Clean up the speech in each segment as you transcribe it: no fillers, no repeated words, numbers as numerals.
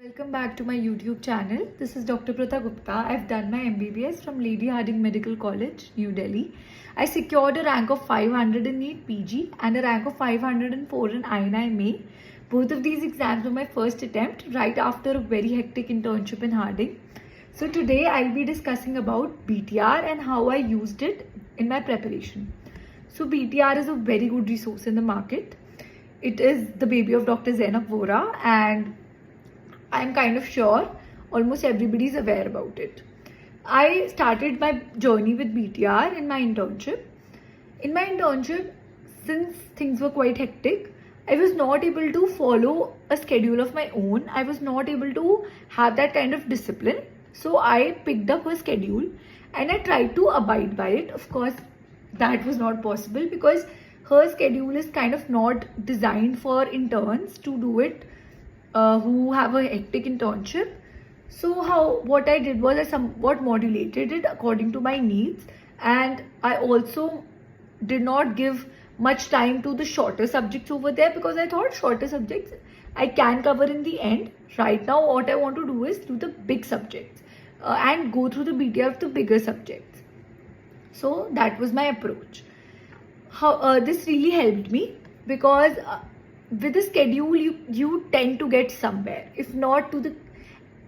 Welcome back to my YouTube channel. This is Dr. Pratha Gupta. I've done my MBBS from Lady Hardinge Medical College, New Delhi. I secured a rank of 500 in Neet PG and a rank of 504 in INI-MA. Both of these exams were my first attempt right after a very hectic internship in Hardinge. So today I'll be discussing about BTR and how I used it in my preparation. So BTR is a very good resource in the market. It is the baby of Dr. Zainab Vora, and I'm kind of sure almost everybody is aware about it. I started my journey with BTR in my internship. In my internship, since things were quite hectic, I was not able to follow a schedule of my own. I was not able to have that kind of discipline. So I picked up a schedule and I tried to abide by it. Of course, that was not possible because her schedule is kind of not designed for interns to do it who have a hectic internship. So what I did was I somewhat modulated it according to my needs, and I also did not give much time to the shorter subjects over there because I thought shorter subjects I can cover in the end. Right now what I want to do is do the big subjects and go through the BTR of the bigger subjects. So that was my approach. This really helped me because with the schedule you tend to get somewhere. If not to the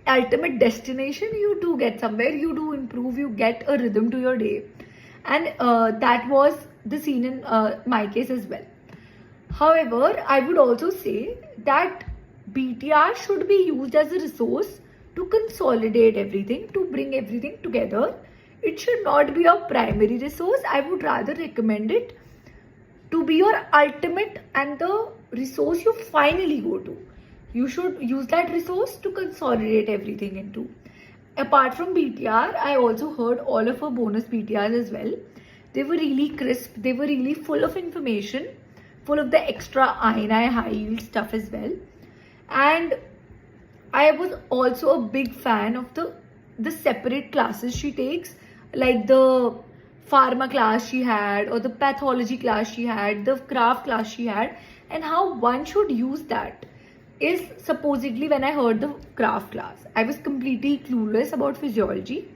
ultimate destination, you do get somewhere, you do improve, you get a rhythm to your day, and that was the scene in my case as well. However, I would also say that BTR should be used as a resource to consolidate everything, to bring everything together. It should not be a primary resource. I would rather recommend it to be your ultimate and the resource you finally go to. You should use that resource to consolidate everything into. Apart from BTR, I also heard all of her bonus BTRs as well. They were really crisp, they were really full of information, full of the extra INI high yield stuff as well. And I was also a big fan of the separate classes she takes, like the pharma class she had, or the pathology class she had, the craft class she had, and how one should use that is supposedly when I heard the craft class. I was completely clueless about physiology.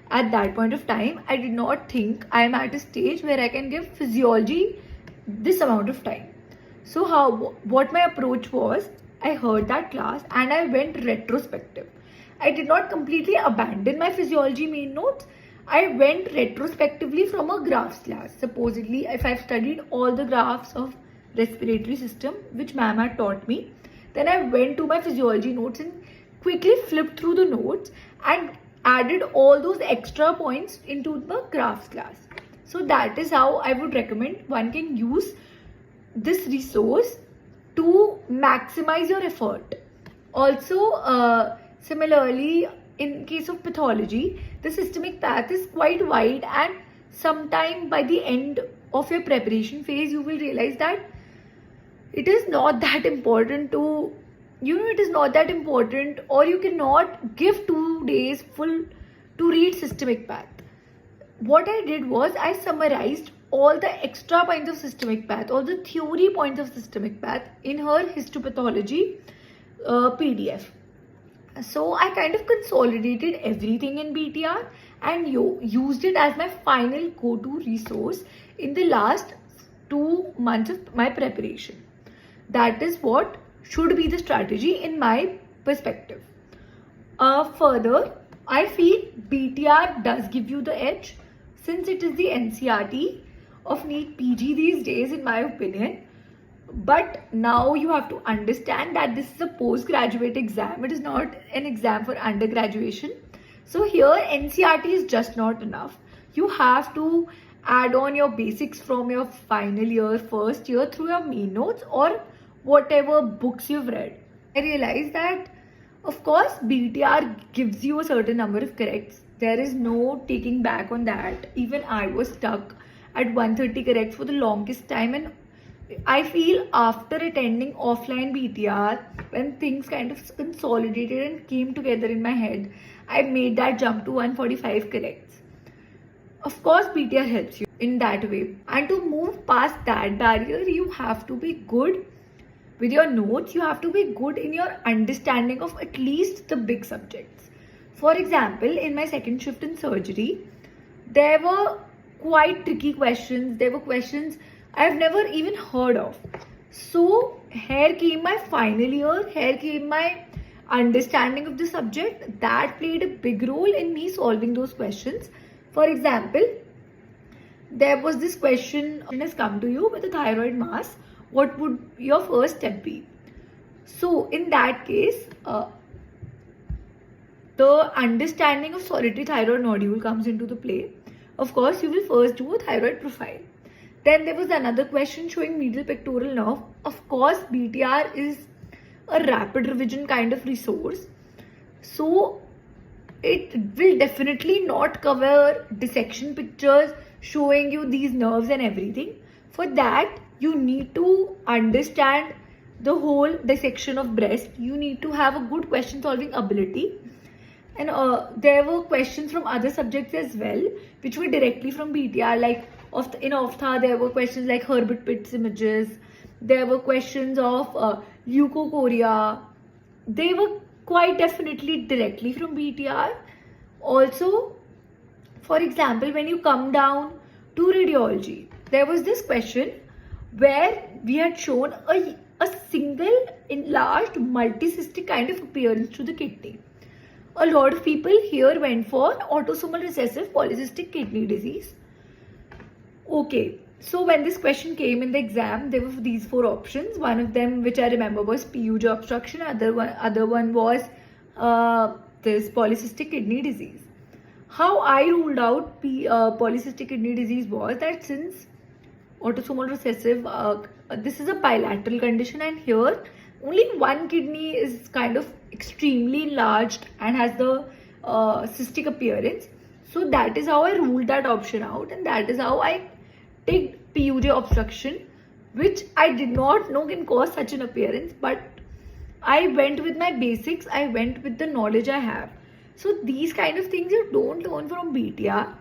At that point of time, I did not think I am at a stage where I can give physiology this amount of time. So what my approach was, I heard that class and I went retrospective. I did not completely abandon my physiology main notes. I went retrospectively from a graphs class. Supposedly, if I've studied all the graphs of respiratory system, which ma'am had taught me, then I went to my physiology notes and quickly flipped through the notes and added all those extra points into the graphs class. So that is how I would recommend one can use this resource to maximize your effort. Also, similarly, in case of pathology, the systemic path is quite wide, and sometime by the end of your preparation phase, you will realize that it is not that important to, it is not that important, or you cannot give 2 days full to read systemic path. What I did was I summarized all the extra points of systemic path, all the theory points of systemic path in her histopathology PDF. So I kind of consolidated everything in BTR and used it as my final go-to resource in the last 2 months of my preparation. That is what should be the strategy in my perspective. Further, I feel BTR does give you the edge since it is the NCERT of Neet PG these days, in my opinion. But now you have to understand that this is a postgraduate exam. It is not an exam for undergraduation. So here NCERT is just not enough. You have to add on your basics from your final year, first year through your main notes or whatever books you've read. I realized that of course BTR gives you a certain number of corrects. There is no taking back on that. Even I was stuck at 130 corrects for the longest time, and I feel after attending offline BTR, when things kind of consolidated and came together in my head, I made that jump to 145 corrects. Of course, BTR helps you in that way. And to move past that barrier, you have to be good with your notes, you have to be good in your understanding of at least the big subjects. For example, in my second shift in surgery, there were quite tricky questions. There were questions I've never even heard of. So here came my final year, here came my understanding of the subject. That played a big role in me solving those questions. For example, there was this question has come to you with a thyroid mass. What would your first step be? So in that case, the understanding of solitary thyroid nodule comes into the play. Of course, you will first do a thyroid profile. Then there was another question showing medial pectoral nerve. Of course, BTR is a rapid revision kind of resource. So it will definitely not cover dissection pictures showing you these nerves and everything. For that, you need to understand the whole dissection of breast. You need to have a good question solving ability. And there were questions from other subjects as well, which were directly from BTR. Like in ophtha, there were questions like Herbert Pitt's images. There were questions of leukocoria. They were quite definitely directly from BTR. Also, for example, when you come down to radiology, there was this question where we had shown a single enlarged multicystic kind of appearance to the kidney. A lot of people here went for autosomal recessive polycystic kidney disease. Okay, so when this question came in the exam, there were these four options. One of them, which I remember, was PUJ obstruction. Other one was this polycystic kidney disease. How I ruled out polycystic kidney disease was that since autosomal recessive, this is a bilateral condition, and here only one kidney is kind of extremely enlarged and has the cystic appearance. So that is how I ruled that option out, and that is how I take PUJ obstruction, which I did not know can cause such an appearance, but I went with my basics. I went with the knowledge I have. So these kind of things you don't learn from BTR.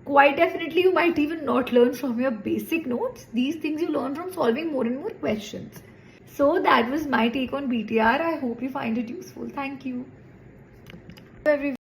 Quite definitely you might even not learn from your basic notes. These things you learn from solving more and more questions. So that was my take on BTR. I hope you find it useful. Thank you. Hello everyone.